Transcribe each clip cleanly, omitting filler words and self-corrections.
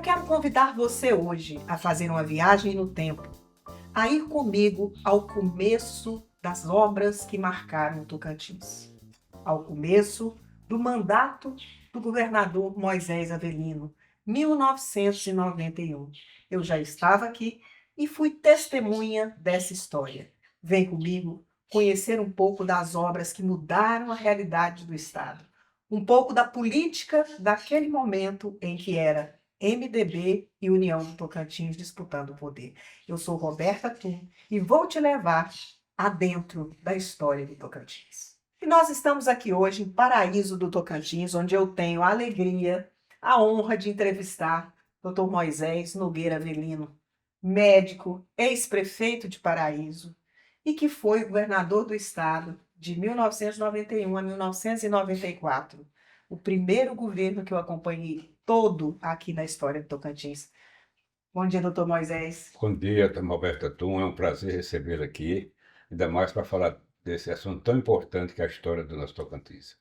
Eu quero convidar você hoje a fazer uma viagem no tempo, a ir comigo ao começo das obras que marcaram o Tocantins, ao começo do mandato do governador Moisés Avelino, 1991. Eu já estava aqui e fui testemunha dessa história. Vem comigo conhecer um pouco das obras que mudaram a realidade do Estado, um pouco da política daquele momento em que era MDB e União do Tocantins disputando o poder. Eu sou Roberta Tum e vou te levar adentro da história do Tocantins. E nós estamos aqui hoje em Paraíso do Tocantins, onde eu tenho a alegria, a honra de entrevistar Dr. Moisés Nogueira Avelino, médico, ex-prefeito de Paraíso e que foi governador do estado de 1991 a 1994. O primeiro governo que eu acompanhei todo aqui na história do Tocantins. Bom dia, doutor Moisés. Bom dia, Roberta Tum. É um prazer recebê-la aqui, ainda mais para falar desse assunto tão importante que é a história do nosso Tocantins.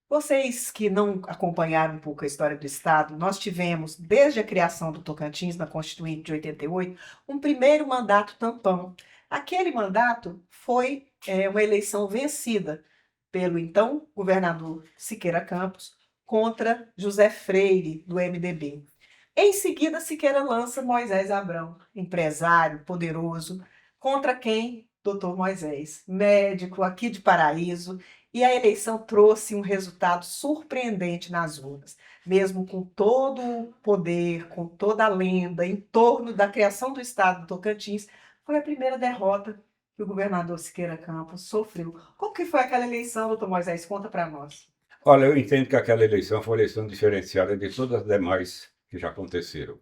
Vocês que não acompanharam um pouco a história do Estado, nós tivemos, desde a criação do Tocantins, na Constituinte de 88, um primeiro mandato tampão. Aquele mandato foi uma eleição vencida pelo então governador Siqueira Campos contra José Freire, do MDB. Em seguida, Siqueira lança Moisés Abrão, empresário poderoso, contra quem? Doutor Moisés, médico aqui de Paraíso, e a eleição trouxe um resultado surpreendente nas urnas. Mesmo com todo o poder, com toda a lenda em torno da criação do Estado do Tocantins, foi a primeira derrota que o governador Siqueira Campos sofreu. Como que foi aquela eleição, doutor Moisés? Conta para nós. Olha, eu entendo que aquela eleição foi uma eleição diferenciada de todas as demais que já aconteceram.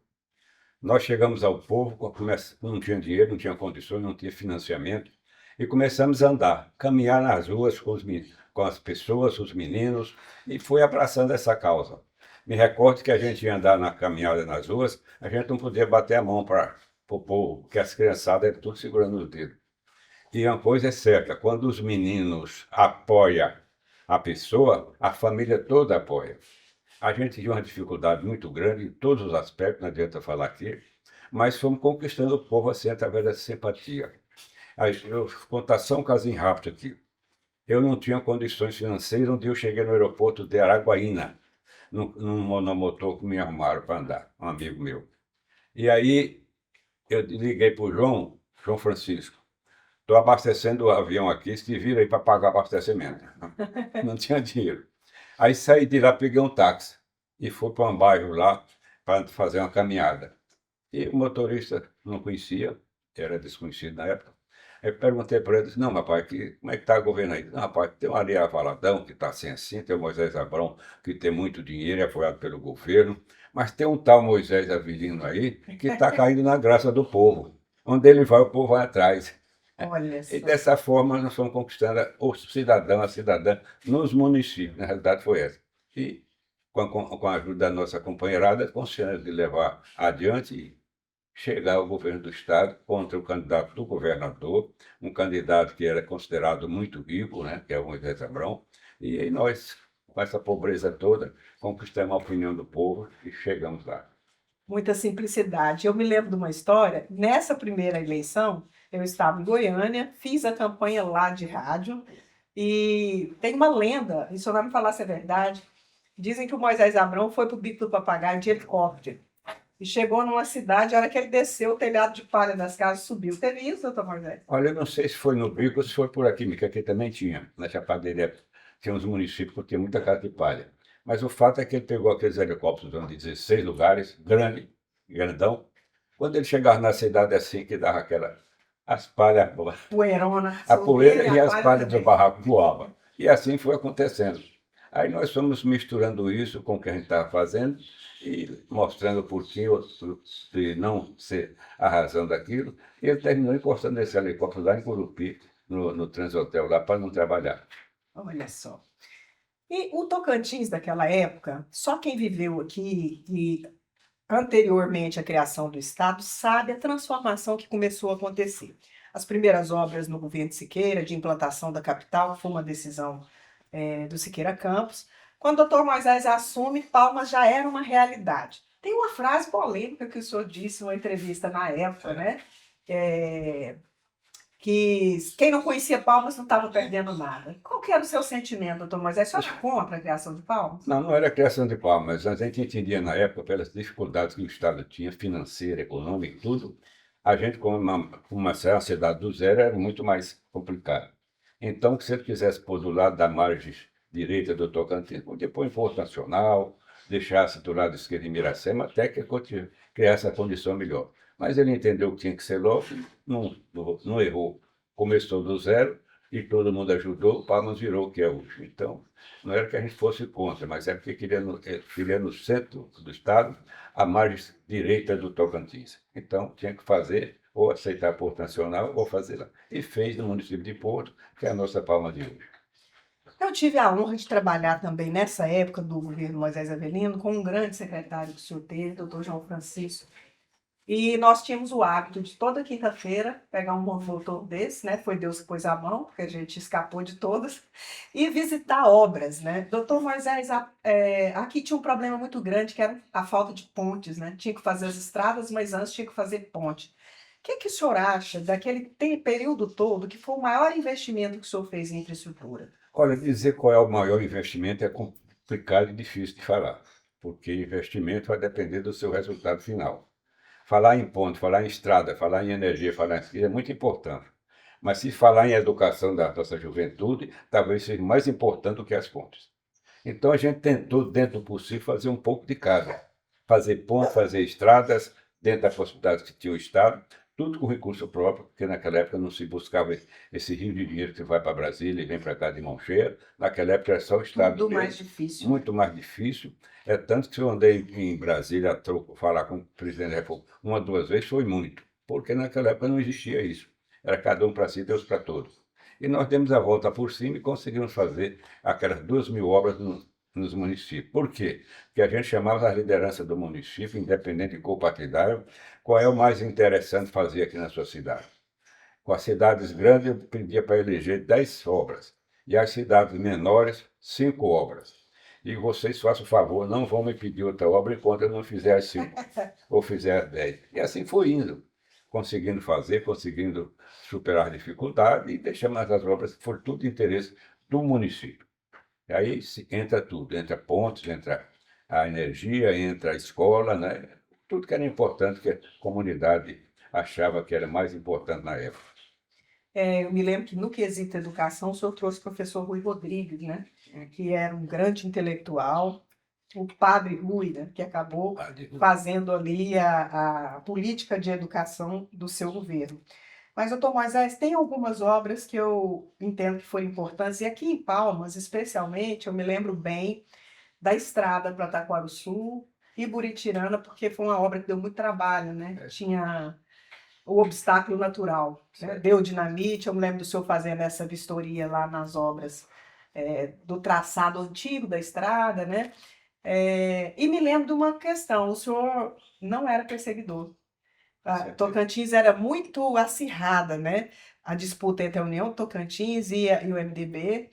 Nós chegamos ao povo, não tinha dinheiro, não tinha condições, não tinha financiamento, e começamos a andar, caminhar nas ruas com as pessoas, os meninos, e foi abraçando essa causa. Me recordo que a gente ia andar na caminhada nas ruas, a gente não podia bater a mão para o povo, porque as criançadas eram tudo segurando os dedos. E uma coisa é certa, quando os meninos apoiam a pessoa, a família toda apoia. A gente tinha uma dificuldade muito grande em todos os aspectos, não adianta falar aqui, mas fomos conquistando o povo assim através da simpatia. Aí, eu vou contar só um casinho rápido aqui. Eu não tinha condições financeiras, um dia eu cheguei no aeroporto de Araguaína, num monomotor que me arrumaram para andar, um amigo meu. E aí eu liguei para o João Francisco. Estou abastecendo o avião aqui, se vira aí para pagar o abastecimento. Não tinha dinheiro. Aí saí de lá, peguei um táxi e fui para um bairro lá para fazer uma caminhada. E o motorista não conhecia, era desconhecido na época. Aí perguntei para ele, disse, não, rapaz, como é que está o governo aí? Não, rapaz, tem o Ariel Valadão, que está assim, tem o Moisés Abrão, que tem muito dinheiro, é apoiado pelo governo, mas tem um tal Moisés Avelino aí, que está caindo na graça do povo. Onde ele vai, o povo vai atrás. Olha E só. dessa forma nós fomos conquistando o cidadão, a cidadã, nos municípios. Na realidade foi essa. E com a ajuda da nossa companheirada, conseguimos de levar adiante e chegar ao governo do Estado contra o candidato do governador, um candidato que era considerado muito rico, né, que é o Moisés Abrão. E aí nós, com essa pobreza toda, conquistamos a opinião do povo e chegamos lá. Muita simplicidade. Eu me lembro de uma história, nessa primeira eleição, eu estava em Goiânia, fiz a campanha lá de rádio, e tem uma lenda, e o senhor vai me falar se é verdade, dizem que o Moisés Abrão foi para o Bico do Papagaio de helicóptero, e chegou numa cidade, a hora que ele desceu, o telhado de palha das casas subiu. Teve isso, doutor Moisés? Olha, eu não sei se foi no Bico ou se foi por aqui, porque aqui também tinha. Na Chapadeirinha tinha uns municípios que tinha muita casa de palha. Mas o fato é que ele pegou aqueles helicópteros de 16 lugares, grandão. Quando ele chegava na cidade assim, que dava as palhas, Poeirona, a solteira poeira e e a as palha palhas do também. barraco voavam. E assim foi acontecendo. Aí nós fomos misturando isso com o que a gente estava fazendo e mostrando o porquê de não ser a razão daquilo. E ele terminou encostando esse helicóptero lá em Curupi, no Transhotel, lá para não trabalhar. Olha só. E o Tocantins daquela época, só quem viveu aqui e anteriormente à criação do Estado sabe a transformação que começou a acontecer. As primeiras obras no governo de Siqueira, de implantação da capital, foi uma decisão do Siqueira Campos. Quando o doutor Moisés assume, Palmas já era uma realidade. Tem uma frase polêmica que o senhor disse em uma entrevista na época, né? É, que quem não conhecia Palmas não estava perdendo nada. Qual que era o seu sentimento, doutor Moisés? Você era contra a criação de Palmas? Não, não era criação de palmas, mas a gente entendia na época, pelas dificuldades que o Estado tinha, financeira, econômica e tudo, a gente, como uma cidade do zero, era muito mais complicado. Então, se ele quisesse pôr do lado da margem direita do Tocantins, podia pôr em Porto Nacional, deixasse do lado esquerdo em Miracema, até que criasse a condição melhor. Mas ele entendeu que tinha que ser logo, não errou. Começou do zero e todo mundo ajudou, Palmas virou o que é hoje. Então, não era que a gente fosse contra, mas é porque queria no centro do Estado, a margem direita do Tocantins. Então, tinha que fazer, ou aceitar Porto Nacional, ou fazer lá. E fez no município de Porto, que é a nossa Palma de hoje. Eu tive a honra de trabalhar também nessa época do governo Moisés Avelino com um grande secretário que o senhor teve, doutor João Francisco. E nós tínhamos o hábito de toda quinta-feira pegar um motor desse, né? Foi Deus que pôs a mão, porque a gente escapou de todas, e visitar obras, né? Doutor Moisés, aqui tinha um problema muito grande, que era a falta de pontes, né? Tinha que fazer as estradas, mas antes tinha que fazer ponte. O que o senhor acha daquele período todo que foi o maior investimento que o senhor fez em infraestrutura? Olha, dizer qual é o maior investimento é complicado e difícil de falar, porque investimento vai depender do seu resultado final. Falar em ponte, falar em estrada, falar em energia, falar em é muito importante. Mas se falar em educação da nossa juventude, talvez seja mais importante do que as pontes. Então a gente tentou, dentro do possível, fazer um pouco de cada. Fazer pontes, fazer estradas, dentro das possibilidades que tinha o Estado, tudo com recurso próprio, porque naquela época não se buscava esse rio de dinheiro que vai para Brasília e vem para cá de mão cheia. Naquela época era só o Estado Tudo mesmo, mais difícil. muito mais difícil. É tanto que se eu andei em Brasília a falar com o presidente da República uma, duas vezes, foi muito, porque naquela época não existia isso. Era cada um para si, Deus para todos. E nós demos a volta por cima e conseguimos fazer aquelas 2.000 obras nos municípios. Por quê? Porque a gente chamava a liderança do município, independente de cor partidário, qual é o mais interessante fazer aqui na sua cidade. Com as cidades grandes, eu pedia para eleger 10 obras. E as cidades menores, 5 obras. E vocês façam o favor, não vão me pedir outra obra enquanto eu não fizer as 5 ou fizer as 10. E assim foi indo, conseguindo fazer, conseguindo superar as dificuldades e deixando as obras que foram tudo de interesse do município. E aí entra tudo, entra pontes, entra a energia, entra a escola, né? Tudo que era importante, que a comunidade achava que era mais importante na época. Eu me lembro que no quesito educação, o senhor trouxe o professor Rui Rodrigues, né? Que era um grande intelectual, o padre Rui, né? Que acabou fazendo ali a política de educação do seu governo. Mas, doutor Moisés, tem algumas obras que eu entendo que foram importantes, e aqui em Palmas, especialmente, eu me lembro bem da estrada para Taquarussu e Buritirana, porque foi uma obra que deu muito trabalho, né? Tinha o obstáculo natural, né? Deu dinamite, eu me lembro do senhor fazendo essa vistoria lá nas obras do traçado antigo da estrada, né? E me lembro de uma questão, o senhor não era perseguidor. Tocantins era muito acirrada, né? A disputa entre a União Tocantins e o MDB.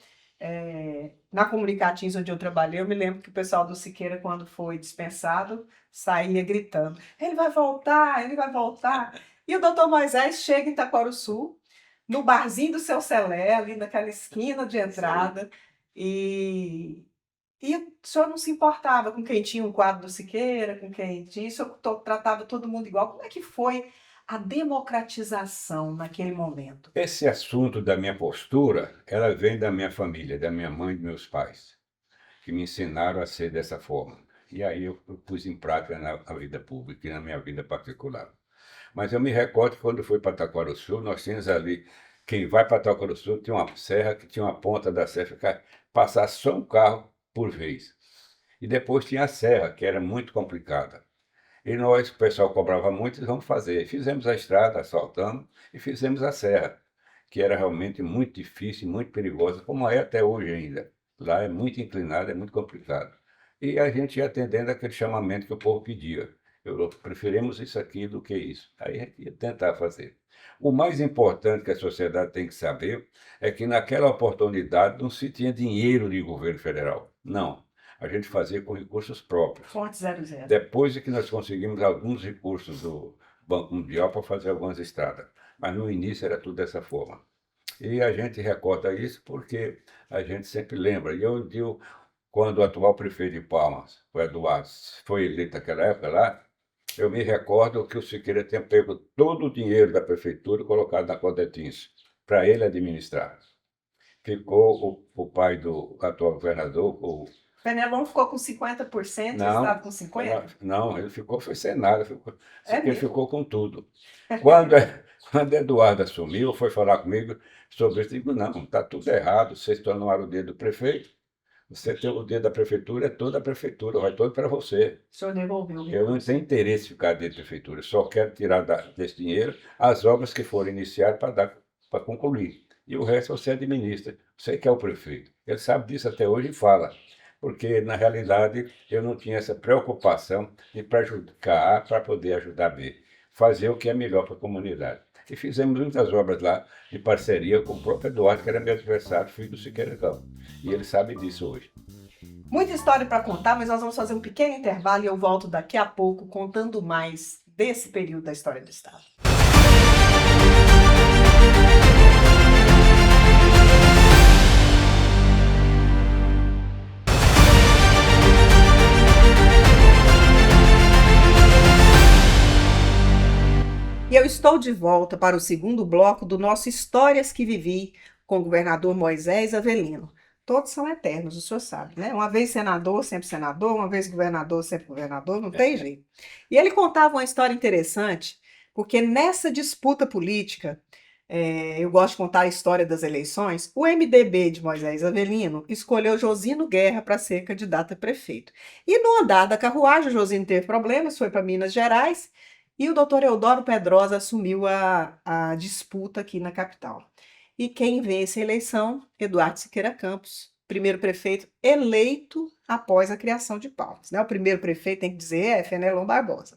Na Comunicatins, onde eu trabalhei, eu me lembro que o pessoal do Siqueira, quando foi dispensado, saía gritando: ele vai voltar, ele vai voltar. E o doutor Moisés chega em Itaquaruçu, no barzinho do Seu Celé, ali naquela esquina de entrada, e o senhor não se importava com quem tinha um quadro do Siqueira, com quem tinha, o senhor tratava todo mundo igual. Como é que foi a democratização naquele momento? Esse assunto da minha postura, ela vem da minha família, da minha mãe e dos meus pais, que me ensinaram a ser dessa forma. E aí eu pus em prática na vida pública e na minha vida particular. Mas eu me recordo que quando fui para Taquarussu, nós tínhamos ali, quem vai para Taquarussu tinha uma serra, que tinha uma ponta da serra, que passar só um carro por vez. E depois tinha a serra, que era muito complicada. E nós, o pessoal cobrava muito, e vamos fazer. Fizemos a estrada, asfaltamos, e fizemos a serra, que era realmente muito difícil, muito perigosa, como é até hoje ainda. Lá é muito inclinado, é muito complicado. E a gente ia atendendo aquele chamamento que o povo pedia. Preferimos isso aqui do que isso. Aí a gente ia tentar fazer. O mais importante que a sociedade tem que saber é que naquela oportunidade não se tinha dinheiro de governo federal. Não. a gente fazia com recursos próprios. Fonte 00. Depois é que nós conseguimos alguns recursos do Banco Mundial para fazer algumas estradas. Mas no início era tudo dessa forma. E a gente recorda isso porque a gente sempre lembra. E eu digo, quando o atual prefeito de Palmas, o Eduardo, foi eleito naquela época lá, eu me recordo que o Siqueira tinha pego todo o dinheiro da prefeitura e colocado na Codetins, para ele administrar. Ficou o pai do atual governador, o Fenelon ficou com 50%, o não, Estado com 50%? não, ele ficou, foi sem nada, É ele mesmo? ficou com tudo. Quando, quando Eduardo assumiu, foi falar comigo sobre isso, eu digo, não, está tudo errado, vocês tornaram o dedo do prefeito, você tem o dedo da prefeitura, é toda a prefeitura, vai todo para você. O senhor devolveu o Eu não recurso. tenho interesse em ficar dentro da prefeitura, eu só quero tirar desse dinheiro as obras que forem iniciadas para concluir. E o resto você administra, você que é o prefeito. Ele sabe disso até hoje e fala, porque na realidade eu não tinha essa preocupação de prejudicar A para poder ajudar B, fazer o que é melhor para a comunidade. E fizemos muitas obras lá em parceria com o próprio Eduardo, que era meu adversário, filho do Siqueira Campos. E ele sabe disso hoje. Muita história para contar, mas nós vamos fazer um pequeno intervalo e eu volto daqui a pouco contando mais desse período da história do Estado. E eu estou de volta para o segundo bloco do nosso Histórias que Vivi com o governador Moisés Avelino. Todos são eternos, o senhor sabe, né? Uma vez senador, uma vez governador, sempre governador, não tem jeito. E ele contava uma história interessante, porque nessa disputa política, eu gosto de contar a história das eleições, o MDB de Moisés Avelino escolheu Josino Guerra para ser candidato a prefeito. E no andar da carruagem, o Josino teve problemas, foi para Minas Gerais, e o doutor Eudoro Pedrosa assumiu a disputa aqui na capital. E quem vence a eleição? Eduardo Siqueira Campos, primeiro prefeito eleito após a criação de Palmas, né? O primeiro prefeito, tem que dizer, é Fenelon Barbosa.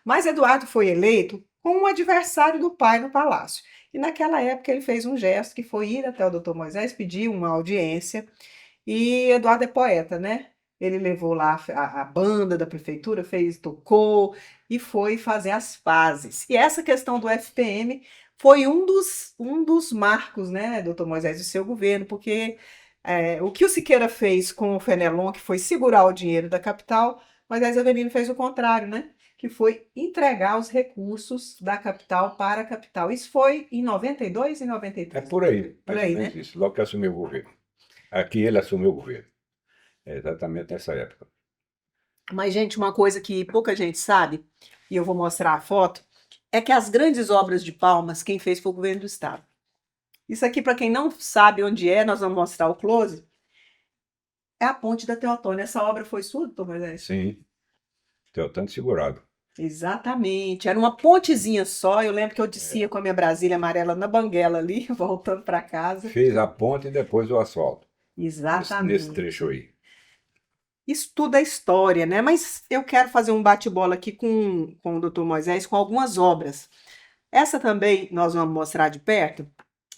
Mas Eduardo foi eleito com um adversário do pai no palácio. E naquela época ele fez um gesto que foi ir até o doutor Moisés, pedir uma audiência. E Eduardo é poeta, né? Ele levou lá a banda da prefeitura, tocou e foi fazer as pazes. E essa questão do FPM foi um dos marcos, né, doutor Moisés, do seu governo, porque o que o Siqueira fez com o Fenelon, que foi segurar o dinheiro da capital, Moisés Avelino fez o contrário, né? Que foi entregar os recursos da capital para a capital. Isso foi em 92 e É 93? por aí, Por mais aí, ou menos né? isso, logo que assumiu o governo. Aqui ele assumiu o governo. É exatamente nessa época. Mas, gente, uma coisa que pouca gente sabe, e eu vou mostrar a foto, é que as grandes obras de Palmas, quem fez foi o governo do estado. Isso aqui, para quem não sabe onde é, nós vamos mostrar o close, é a Ponte da Teotônia. Essa obra foi sua, doutor Moisés? Sim, deu tanto segurado. Exatamente. Era uma pontezinha só. Eu lembro que eu descia com a minha Brasília amarela na banguela ali, voltando para casa. Fez a ponte e depois o asfalto, nesse Exatamente. trecho aí. Isso tudo é história, né? Mas eu quero fazer um bate-bola aqui com o doutor Moisés, com algumas obras. Essa também nós vamos mostrar de perto.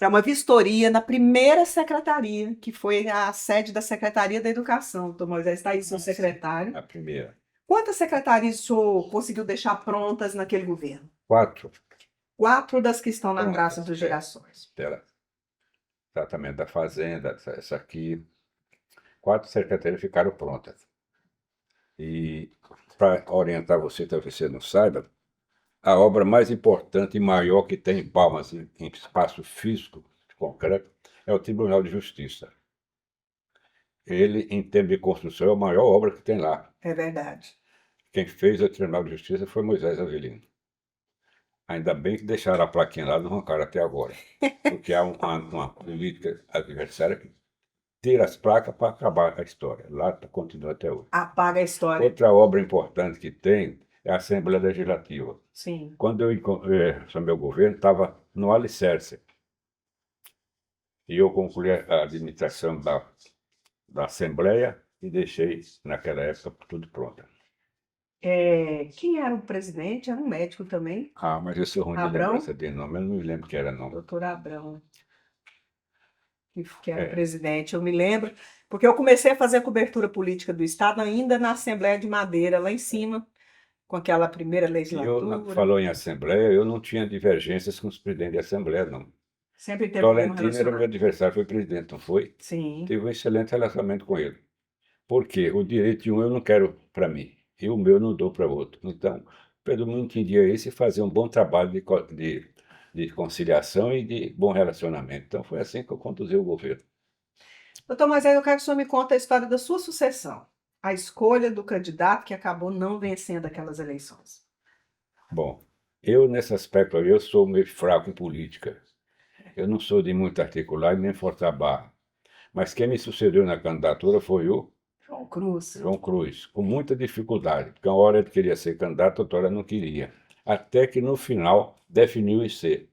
É uma vistoria na primeira secretaria, que foi a sede da Secretaria da Educação. Doutor Moisés está aí, seu secretário. A primeira. Quantas secretarias o senhor conseguiu deixar prontas naquele governo? 4. 4 das que estão na Prontas, Praça dos é. Girassóis. Dela, tratamento da fazenda, essa aqui. 4 secretarias ficaram prontas. E para orientar você, talvez você não saiba, a obra mais importante e maior que tem em Palmas, em espaço físico, concreto, é o Tribunal de Justiça. Ele, em termos de construção, é a maior obra que tem lá. É verdade. Quem fez o Tribunal de Justiça foi Moisés Avelino. Ainda bem que deixaram a plaquinha lá, não arrancaram até agora. Porque há uma política adversária que tira as placas para acabar a história. Lá continua até hoje. Apaga a história. Outra obra importante que tem é a Assembleia Legislativa. Sim. Quando eu assumi meu governo, estava no alicerce. E eu concluí a administração da Assembleia e deixei, naquela época, tudo pronto. Quem era o presidente? Era um médico também, Ah, mas eu sou ruim de Abrão? lembrança de nome, eu não me lembro que era nome. doutor Abrão. que era o É. presidente, eu me lembro, porque eu comecei a fazer a cobertura política do Estado ainda na Assembleia de Madeira, lá em cima, com aquela primeira E eu, legislatura. falou em Assembleia, eu não tinha divergências com os presidentes de Assembleia, não. Sempre teve um bom Tolentino era o meu relacionamento. adversário, foi presidente, não foi? Sim. Tive um excelente relacionamento com ele. Porque o direito de um eu não quero para mim, e o meu eu não dou para outro. Então, pelo menos entendia isso e fazia um bom trabalho de conciliação e de bom relacionamento. Então, foi assim que eu conduzi o governo. Doutor Moisés, eu quero que o senhor me conte a história da sua sucessão, a escolha do candidato que acabou não vencendo aquelas eleições. Bom, eu nesse aspecto aí, eu sou meio fraco em política. Eu não sou de muito articular e nem forçar a barra. Mas quem me sucedeu na candidatura foi o João Cruz. João Cruz, com muita dificuldade, porque uma hora ele queria ser candidato, outra hora não queria. Até que no final definiu em ser.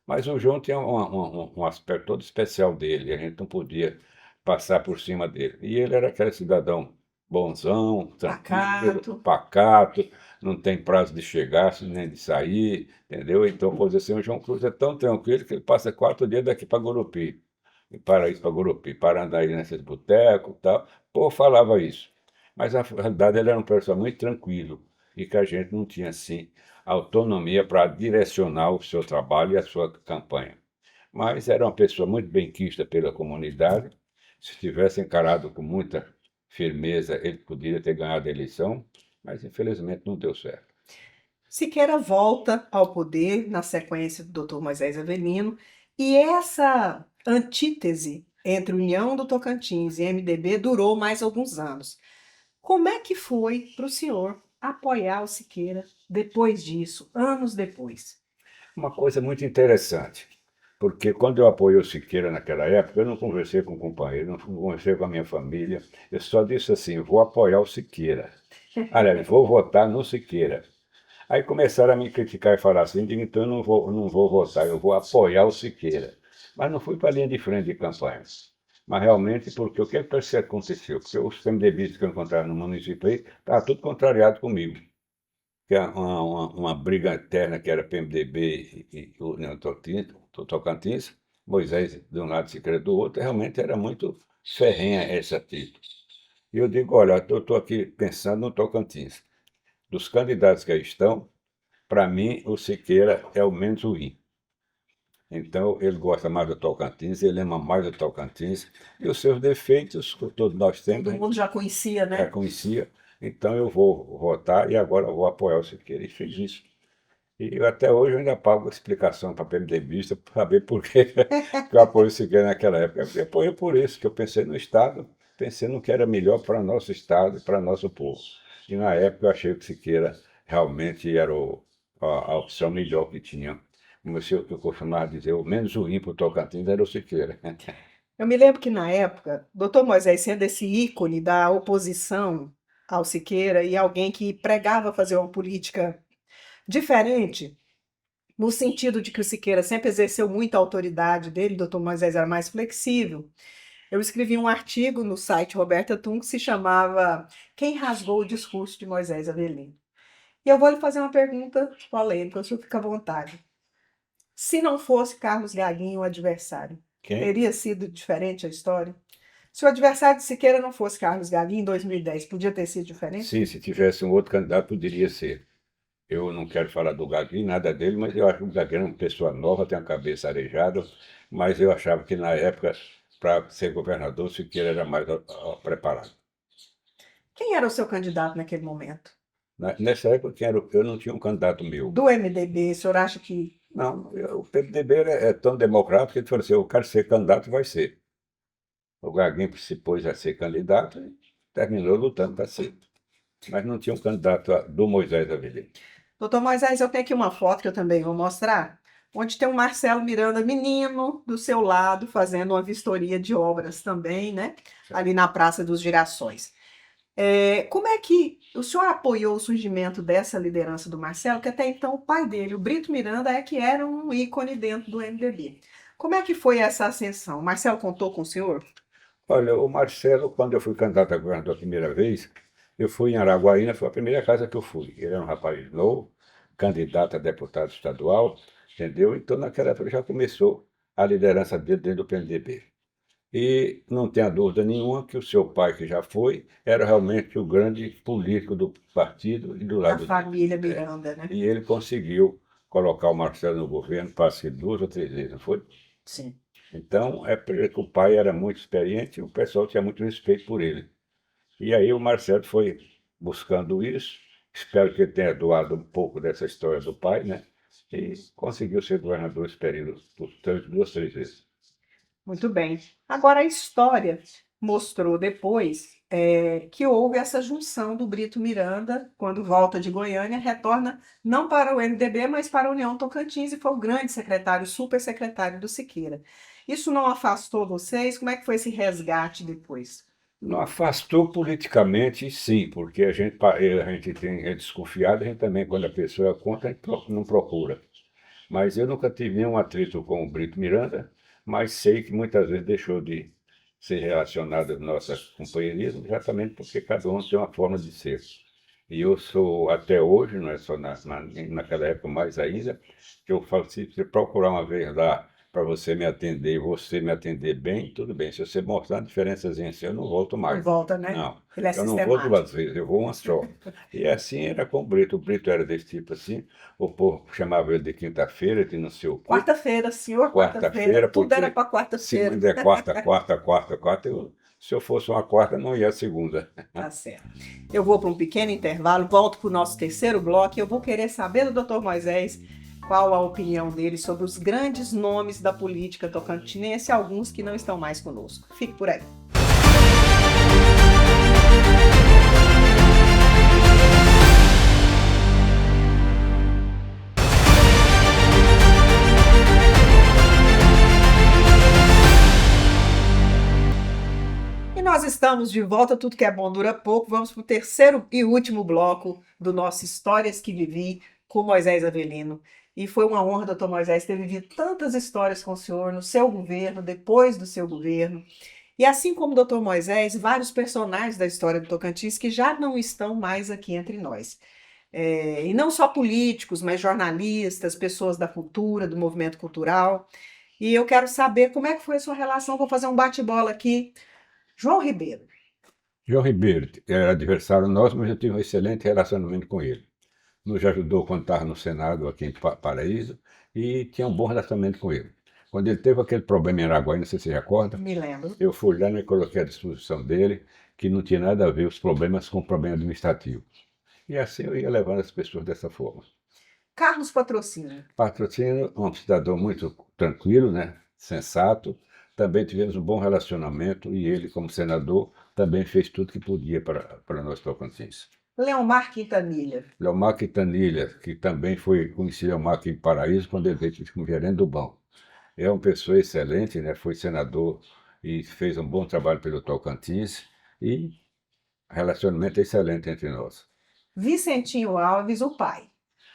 Mas o João tinha um aspecto todo especial dele, a gente não podia passar por cima dele. E ele era aquele cidadão bonzão, tranquilo, Pacato. pacato, não tem prazo de chegar nem de sair, entendeu? Então, por dizer assim, o João Cruz é tão tranquilo que ele passa 4 dias daqui para Gurupi, e para ir para Gurupi, para andar aí nesses botecos e tal. O povo falava isso. Mas, na realidade, ele era um pessoal muito tranquilo e que a gente não tinha, assim, autonomia para direcionar o seu trabalho e a sua campanha. Mas era uma pessoa muito benquista pela comunidade. Se tivesse encarado com muita firmeza, ele poderia ter ganhado a eleição, mas infelizmente não deu certo. Siqueira volta ao poder na sequência do Dr. Moisés Avelino, e essa antítese entre União do Tocantins e MDB durou mais alguns anos. Como é que foi para o senhor apoiar o Siqueira depois disso, anos depois? Uma coisa muito interessante, porque quando eu apoiei o Siqueira naquela época, eu não conversei com o companheiro, não conversei com a minha família, eu só disse assim, vou apoiar o Siqueira. Aliás, vou votar no Siqueira. Aí começaram a me criticar e falar assim, digo, então eu não vou votar, eu vou apoiar o Siqueira. Mas não fui para a linha de frente de campanha. Mas realmente, porque o que aconteceu? Porque os PMDBistas que eu encontrava no município aí, estavam tudo contrariado comigo. Que é uma briga interna que era PMDB e União Tocantins, Moisés de um lado, Siqueira do outro, realmente era muito ferrenha essa atitude. E eu digo, olha, eu estou aqui pensando no Tocantins. Dos candidatos que aí estão, para mim, o Siqueira é o menos ruim. Então, ele gosta mais do Tocantins, ele ama mais o Tocantins, e os seus defeitos, que todos nós temos, Todo mundo já conhecia, já né? conhecia. Então, eu vou votar e agora eu vou apoiar o Siqueira. E fiz isso. E eu, até hoje eu ainda pago explicação para a PMDBista para saber por que que eu apoio o Siqueira naquela época. Eu apoio por isso, que eu pensei no Estado, pensei no que era melhor para o nosso Estado e para o nosso povo. E na época eu achei que o Siqueira realmente era a opção melhor que tinha. Como eu costumava dizer, o menos ruim para o Tocantins era o Siqueira. Eu me lembro que na época, Dr. Moisés, sendo esse ícone da oposição ao Siqueira e alguém que pregava fazer uma política diferente, no sentido de que o Siqueira sempre exerceu muita autoridade dele, o Dr. Moisés era mais flexível. Eu escrevi um artigo no site Roberta Tum que se chamava Quem Rasgou o Discurso de Moisés Avelino? E eu vou lhe fazer uma pergunta polêmica, o senhor fica à vontade. Se não fosse Carlos Gaguinho o adversário, Quem? teria sido diferente a história? Se o adversário de Siqueira não fosse Carlos Gaguinho em 2010, podia ter sido diferente? Sim, se tivesse um outro candidato, poderia ser. Eu não quero falar do Gaguinho, nada dele, mas eu acho que o Gaguinho é uma pessoa nova, tem a cabeça arejada, mas eu achava que na época, para ser governador, o Siqueira era mais preparado. Quem era o seu candidato naquele momento? Nessa época, eu não tinha um candidato meu. Do MDB, o senhor acha que. Não, o PMDB é tão democrático que ele falou assim, eu quero ser candidato, vai ser. O Gaguinho se pôs a ser candidato e terminou lutando para ser. Mas não tinha um candidato do Moisés Avelino. Doutor Moisés, eu tenho aqui uma foto que eu também vou mostrar, onde tem o Marcelo Miranda, menino, do seu lado, fazendo uma vistoria de obras também, né? Ali na Praça dos Girassóis. Como é que o senhor apoiou o surgimento dessa liderança do Marcelo, que até então o pai dele, o Brito Miranda, é que era um ícone dentro do MDB? Como é que foi essa ascensão? O Marcelo contou com o senhor? Olha, o Marcelo, quando eu fui candidato a governador a primeira vez, eu fui em Araguaína, foi a primeira casa que eu fui. Ele era um rapaz novo, candidato a deputado estadual, entendeu? Então, naquela época já começou a liderança dele dentro do PMDB. E não tenha dúvida nenhuma que o seu pai, que já foi, era realmente o grande político do partido e do Da lado dele. família Miranda, né? E ele conseguiu colocar o Marcelo no governo, parece que 2 ou 3 vezes, não foi? Sim. Então, é porque o pai era muito experiente e o pessoal tinha muito respeito por ele. E aí o Marcelo foi buscando isso, espero que ele tenha doado um pouco dessa história do pai, né? E conseguiu ser governador esse período por 2, 3 vezes. Muito bem. Agora, a história mostrou depois que houve essa junção do Brito Miranda, quando volta de Goiânia, retorna não para o MDB, mas para a União Tocantins e foi o grande secretário, super secretário do Siqueira. Isso não afastou vocês? Como é que foi esse resgate depois? Não afastou politicamente, sim, porque a gente é desconfiado, a gente também, quando a pessoa é contra, a gente não procura. Mas eu nunca tive nenhum atrito com o Brito Miranda, mas sei que muitas vezes deixou de ser relacionado ao nosso companheirismo, exatamente porque cada um tem uma forma de ser. E eu sou, até hoje, não é só naquela época mais ainda, que eu falo, se você procurar uma vez lá para você me atender e você me atender bem, tudo bem. Se você mostrar diferençazinha assim, eu não volto Não mais. volta, né? Não, Ele é eu não vou sistemático. 2 vezes, eu vou uma só. E assim era com o Brito. O Brito era desse tipo assim, o povo chamava ele de quinta-feira, de não sei o quê. Quarta-feira, senhor, quarta-feira. Quarta-feira, Tudo era porque para quarta-feira. segunda é quarta, quarta, quarta, quarta. Se eu fosse uma quarta, não ia a segunda. Tá certo. Eu vou para um pequeno intervalo, volto para o nosso terceiro bloco e eu vou querer saber do Dr. Moisés qual a opinião dele sobre os grandes nomes da política tocantinense, alguns que não estão mais conosco. Fique por aí. E nós estamos de volta, tudo que é bom dura pouco. Vamos para o terceiro e último bloco do nosso Histórias que Vivi com Moisés Avelino. E foi uma honra, doutor Moisés, ter vivido tantas histórias com o senhor no seu governo, depois do seu governo. E assim como o doutor Moisés, vários personagens da história do Tocantins que já não estão mais aqui entre nós. E não só políticos, mas jornalistas, pessoas da cultura, do movimento cultural. E eu quero saber como é que foi a sua relação. Vou fazer um bate-bola aqui. João Ribeiro. João Ribeiro era adversário nosso, mas eu tive um excelente relacionamento com ele. Nos ajudou quando estava no Senado, aqui em Paraíso, e tinha um bom relacionamento com ele. Quando ele teve aquele problema em Araguaína, não sei se você recorda, Me lembro. eu fui lá e me coloquei à disposição dele, que não tinha nada a ver os problemas com o problema administrativo. E assim eu ia levando as pessoas dessa forma. Carlos Patrocínio. Patrocínio, um cidadão muito tranquilo, né? Sensato. Também tivemos um bom relacionamento e ele, como senador, também fez tudo que podia para nós Tocantins. Leomar Quintanilha. Leomar Quintanilha, que também foi conhecido Leomar aqui em Paraíso, quando ele veio como gerente do banco. É uma pessoa excelente, né? Foi senador e fez um bom trabalho pelo Tocantins e relacionamento excelente entre nós. Vicentinho Alves, o pai.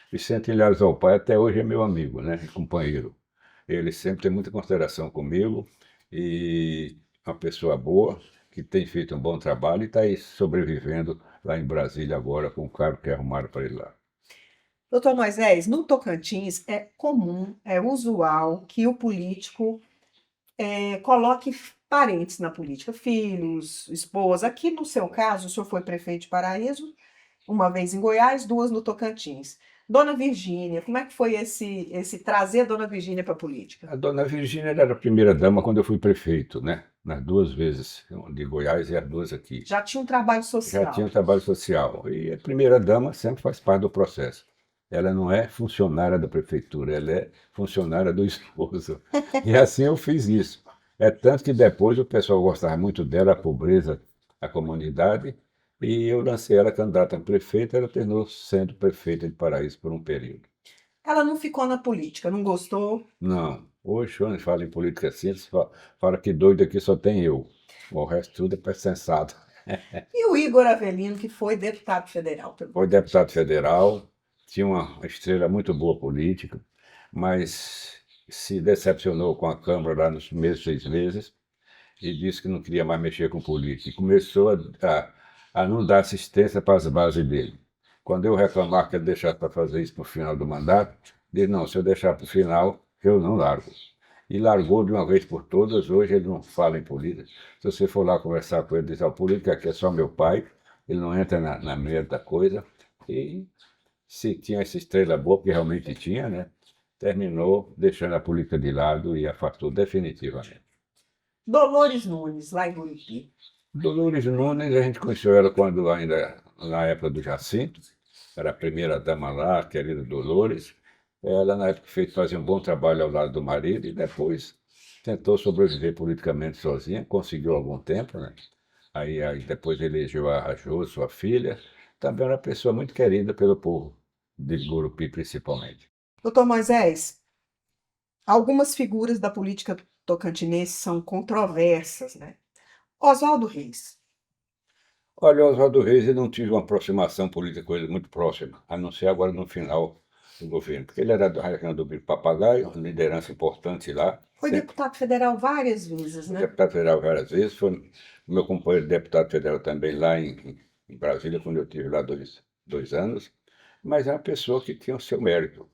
Vicente Ilhares ao pai até hoje é meu amigo, né? Companheiro. Ele sempre tem muita consideração comigo e uma pessoa boa, que tem feito um bom trabalho e está aí sobrevivendo lá em Brasília agora com o cargo que arrumaram para ele lá. Doutor Moisés, no Tocantins é comum, é usual que o político coloque parentes na política, filhos, esposa. Aqui no seu caso, o senhor foi prefeito de Paraíso, uma vez em Goiás, 2 no Tocantins. Dona Virgínia, como é que foi esse trazer a Dona Virgínia para a política? A dona Virgínia era a primeira dama quando eu fui prefeito, né? Nas 2 vezes, de Goiás e as 2 aqui. Já tinha um trabalho Já social. tinha um trabalho social. E a primeira dama sempre faz parte do processo. Ela não é funcionária da prefeitura, ela é funcionária do esposo. E assim eu fiz isso. É tanto que depois o pessoal gostava muito dela, a pobreza, a comunidade, e eu lancei ela candidata a prefeita, ela terminou sendo prefeita de Paraíso por um período. Ela não ficou na política, não gostou? Não, hoje quando a gente fala em política assim, eles fala que doido aqui só tem eu. O resto tudo é sensato. E o Igor Avelino, que foi deputado federal pelo Foi deputado federal, tinha uma estrela muito boa política, mas se decepcionou com a Câmara lá nos primeiros 6 meses e disse que não queria mais mexer com política. E começou a não dar assistência para as bases dele. Quando eu reclamar que ele deixasse para fazer isso no final do mandato, ele disse, não, se eu deixar para o final, eu não largo. e largou de uma vez por todas. Hoje ele não fala em política. Se você for lá conversar com ele, diz: a política aqui é só meu pai, ele não entra na meia da coisa. E se tinha essa estrela boa, porque realmente tinha, né? Terminou deixando a política de lado e afastou definitivamente. Dolores Nunes, lá em Guripi. Dolores Nunes, a gente conheceu ela quando ainda na época do Jacinto, era a primeira dama lá, a querida Dolores. Ela, na época, fazia um bom trabalho ao lado do marido e depois tentou sobreviver politicamente sozinha, conseguiu algum tempo, né? Aí depois elegeu a Jo, sua filha. Também era uma pessoa muito querida pelo povo de Gurupi, principalmente. Doutor Moisés, algumas figuras da política tocantinense são controversas, né? Oswaldo Reis. Olha, Oswaldo Reis, eu não tive uma aproximação política com ele muito próxima, a não ser agora no final do governo, porque ele era da região do Bico Papagaio, uma liderança importante lá, Foi sempre deputado federal várias vezes, foi né? deputado federal várias vezes, foi meu companheiro deputado federal também lá em Brasília, quando eu estive lá dois anos, mas é uma pessoa que tinha o seu mérito.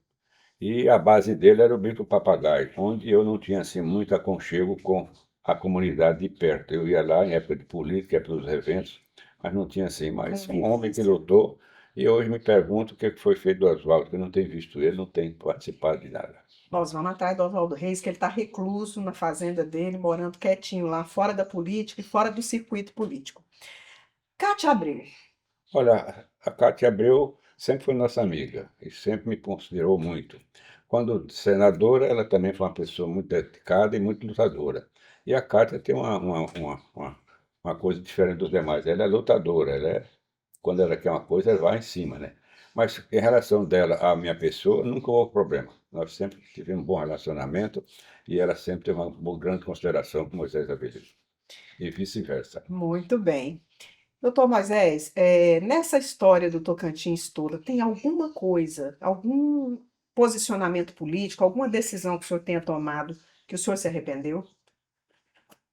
E a base dele era o Bico Papagaio, onde eu não tinha assim, muito aconchego com a comunidade de perto. Eu ia lá em época de política, ia para os eventos, mas não tinha assim. Mas um homem que Convivência. lutou, e hoje me pergunto o que foi feito do Oswaldo, que eu não tenho visto ele, não tenho participado de nada. Nós vamos atrás do Oswaldo Reis, que ele está recluso na fazenda dele, morando quietinho lá, fora da política e fora do circuito político. Cátia Abreu. Olha, a Cátia Abreu sempre foi nossa amiga e sempre me considerou muito. Quando senadora, ela também foi uma pessoa muito dedicada e muito lutadora. E a Cátia tem uma coisa diferente dos demais. Ela é lutadora, quando ela quer uma coisa, ela vai em cima, né? Mas em relação dela à minha pessoa, nunca houve problema. Nós sempre tivemos um bom relacionamento e ela sempre teve uma grande consideração por Moisés Avelino. E vice-versa. Muito bem. Doutor Moisés, nessa história do Tocantins toda, tem alguma coisa, algum posicionamento político, alguma decisão que o senhor tenha tomado que o senhor se arrependeu?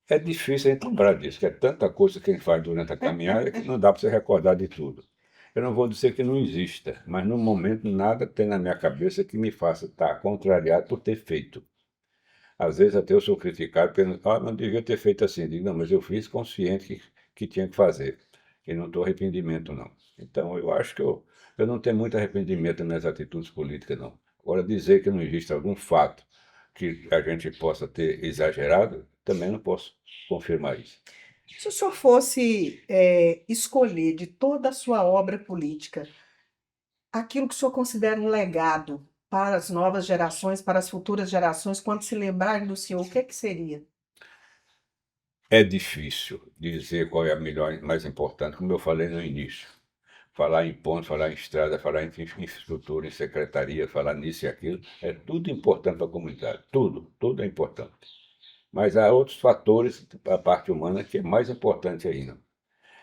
É difícil a gente lembrar disso, que é tanta coisa que a gente faz durante a caminhada que não dá para você recordar de tudo. Eu não vou dizer que não exista, mas no momento nada tem na minha cabeça que me faça estar contrariado por ter feito. Às vezes até eu sou criticado, pensando: não devia ter feito assim. Eu digo: não, mas eu fiz consciente que tinha que fazer. E não estou arrependimento, não. Então eu acho que eu não tenho muito arrependimento nas minhas atitudes políticas, não. Agora, dizer que não existe algum fato que a gente possa ter exagerado, também não posso confirmar isso. Se o senhor fosse, escolher de toda a sua obra política, aquilo que o senhor considera um legado para as novas gerações, para as futuras gerações, quando se lembrarem do senhor, o que é que seria? É difícil dizer qual é a melhor, mais importante, como eu falei no início. Falar em ponte, falar em estrada, falar em infraestrutura, em secretaria, falar nisso e aquilo, é tudo importante para a comunidade. Tudo é importante. Mas há outros fatores para a parte humana que é mais importante ainda.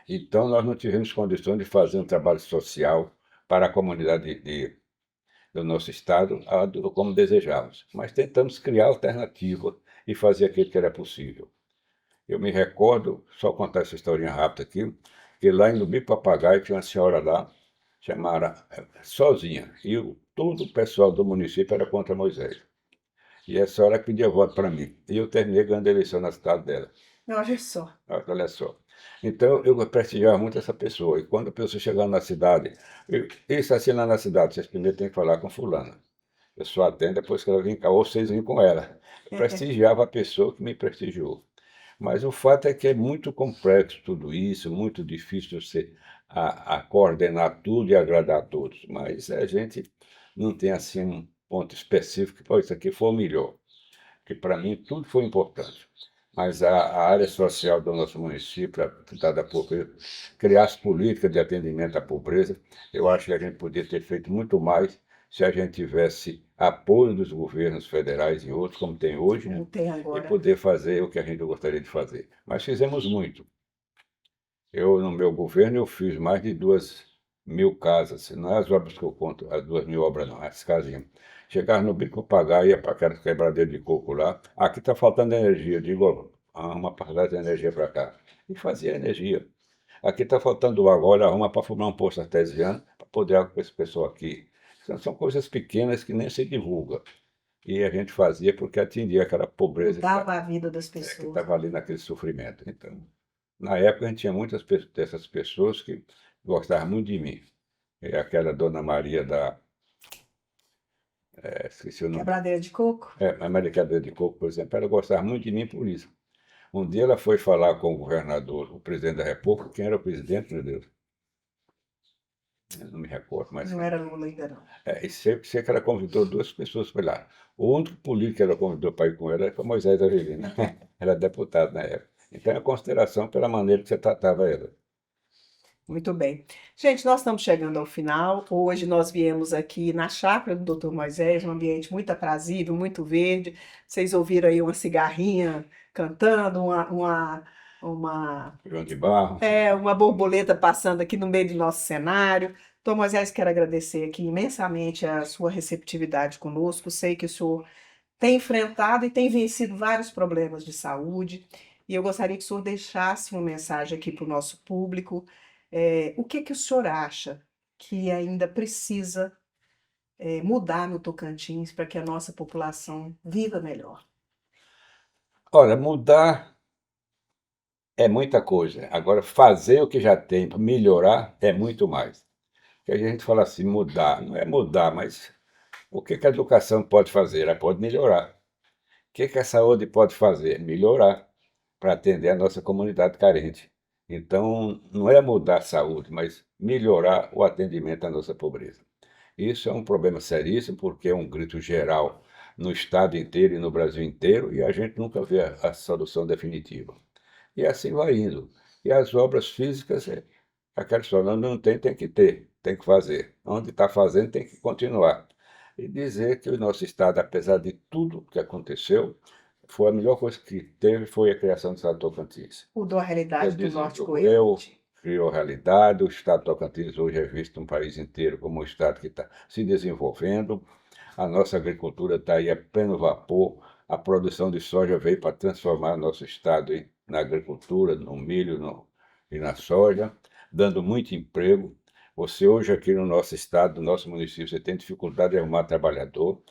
Então, nós não tivemos condições de fazer um trabalho social para a comunidade do nosso estado como desejávamos. Mas tentamos criar alternativa e fazer aquilo que era possível. Eu me recordo, só contar essa historinha rápida aqui, que lá em Lumbi Papagaio tinha uma senhora lá, chamada sozinha, e todo o pessoal do município era contra Moisés. E essa senhora pedia voto para mim. E eu terminei ganhando a eleição na cidade dela. Olha só. Olha só. Então eu prestigiava muito essa pessoa. E quando a pessoa chegava na cidade, isso assim lá na cidade, vocês primeiro têm que falar com fulana. Eu só atendo depois que ela vem cá, ou vocês vêm com ela. Eu prestigiava a pessoa que me prestigiou. Mas o fato é que é muito complexo tudo isso, muito difícil você a coordenar tudo e agradar a todos. Mas a gente não tem assim um ponto específico, que isso aqui foi o melhor. Que para mim tudo foi importante. Mas a área social do nosso município, dada por criar as políticas de atendimento à pobreza, eu acho que a gente poderia ter feito muito mais se a gente tivesse apoio dos governos federais e outros, como tem hoje, Não né? tem E agora. poder fazer o que a gente gostaria de fazer. Mas fizemos muito. Eu, no meu governo, eu fiz mais de 2.000 casas. Não é as obras que eu conto, as 2.000 obras não, as casinhas. Chegava no bico pagar, ia para aquela quebradeira de coco lá. Aqui está faltando energia. Eu digo: uma parcela de energia para cá. E fazia energia. Aqui está faltando água. Olha, arruma para formar um poço artesiano para poder água para esse pessoal aqui. São coisas pequenas que nem se divulga. e a gente fazia porque atendia aquela pobreza Mudava a vida das que pessoas. estava ali naquele sofrimento. Então, na época, a gente tinha muitas dessas pessoas que gostavam muito de mim. E aquela Dona Maria esqueci o nome, Quebradeira de coco? a Maria Quebrada de Coco, por exemplo, ela gostava muito de mim por isso. Um dia ela foi falar com o governador, o presidente da República, quem era o presidente, meu Deus, eu não me recordo, mas Não era Lula ainda não. e sei que ela convidou duas pessoas para ir lá. O único político que ela convidou para ir com ela foi Moisés Avelino. Era deputado na época. Então, é consideração pela maneira que você tratava ela. Muito bem. Gente, nós estamos chegando ao final. Hoje nós viemos aqui na chácara do Dr. Moisés, um ambiente muito aprazível, muito verde. Vocês ouviram aí uma cigarrinha cantando, uma, João de Barro, uma borboleta passando aqui no meio do nosso cenário. Dr. Moisés, quero agradecer aqui imensamente a sua receptividade conosco. Sei que o senhor tem enfrentado e tem vencido vários problemas de saúde. E eu gostaria que o senhor deixasse uma mensagem aqui para o nosso público. O que que o senhor acha que ainda precisa mudar no Tocantins para que a nossa população viva melhor? olha, mudar é muita coisa. Agora, fazer o que já tem para melhorar é muito mais. Porque a gente fala assim, mudar, não é mudar, mas o que que a educação pode fazer? Ela pode melhorar. O que que a saúde pode fazer? Melhorar para atender a nossa comunidade carente. Então, não é mudar a saúde, mas melhorar o atendimento à nossa pobreza. Isso é um problema seríssimo, porque é um grito geral no estado inteiro e no Brasil inteiro, e a gente nunca vê a solução definitiva. E assim vai indo. E as obras físicas, aquela história, não tem, tem que ter, tem que fazer. Onde está fazendo, tem que continuar. E dizer que o nosso estado, apesar de tudo que aconteceu, foi a melhor coisa que teve foi a criação do Estado do Tocantins. Mudou a Eu realidade do norte desenvolveu, goiano. criou realidade, o Estado do Tocantins hoje é visto no país inteiro como um Estado que está se desenvolvendo, a nossa agricultura está aí a pleno vapor, a produção de soja veio para transformar nosso Estado na agricultura, no milho e na soja, dando muito emprego. Você hoje aqui no nosso estado, no nosso município, você tem dificuldade de arrumar trabalhador.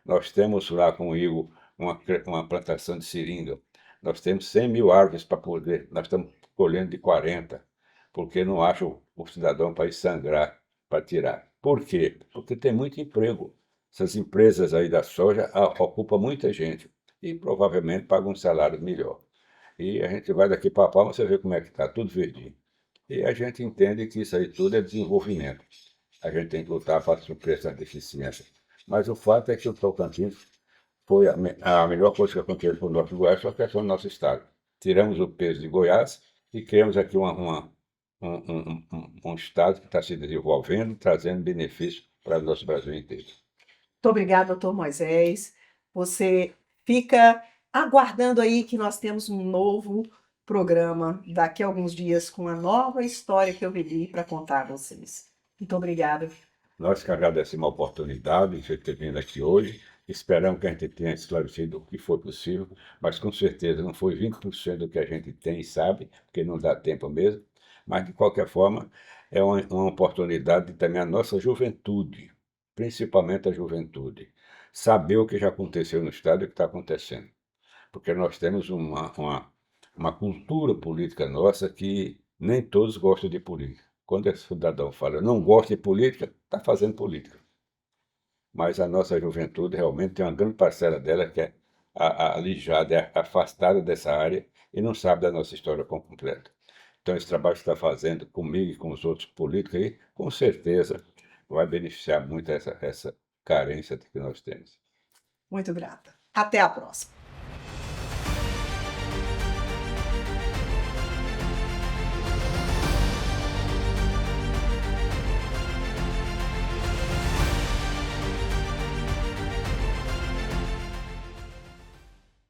Nós temos lá com o Igor uma plantação de seringa. Nós temos 100 mil árvores para poder, nós estamos colhendo de 40, porque não acha o cidadão para ir sangrar, para tirar. Por quê? Porque tem muito emprego. Essas empresas aí da soja ocupam muita gente e provavelmente pagam um salário melhor. E a gente vai daqui para Palma, você vê como é que está, tudo verdinho. E a gente entende que isso aí tudo é desenvolvimento. A gente tem que lutar para suprir essa deficiência. Mas o fato é que o Tocantins foi a melhor coisa que aconteceu para o nosso Goiás, foi a questão do nosso estado. Tiramos o peso de Goiás e criamos aqui um estado que está se desenvolvendo, trazendo benefícios para o nosso Brasil inteiro. Muito obrigada, doutor Moisés. Você fica aguardando aí que nós temos um novo programa daqui a alguns dias com uma nova história que eu vivi para contar a vocês. Muito obrigada. Nós que agradecemos a oportunidade de ter vindo aqui hoje. Esperamos que a gente tenha esclarecido o que foi possível, mas com certeza não foi 20% do que a gente tem e sabe, porque não dá tempo mesmo. Mas, de qualquer forma, é uma oportunidade de também a nossa juventude, principalmente a juventude, saber o que já aconteceu no Estado e o que está acontecendo. Porque nós temos uma cultura política nossa que nem todos gostam de política. Quando esse cidadão fala, não gosta de política, está fazendo política. Mas a nossa juventude realmente tem uma grande parcela dela que é alijada, é afastada dessa área e não sabe da nossa história completa. Então, esse trabalho que está fazendo comigo e com os outros políticos aí, com certeza vai beneficiar muito essa carência que nós temos. Muito grata. Até a próxima.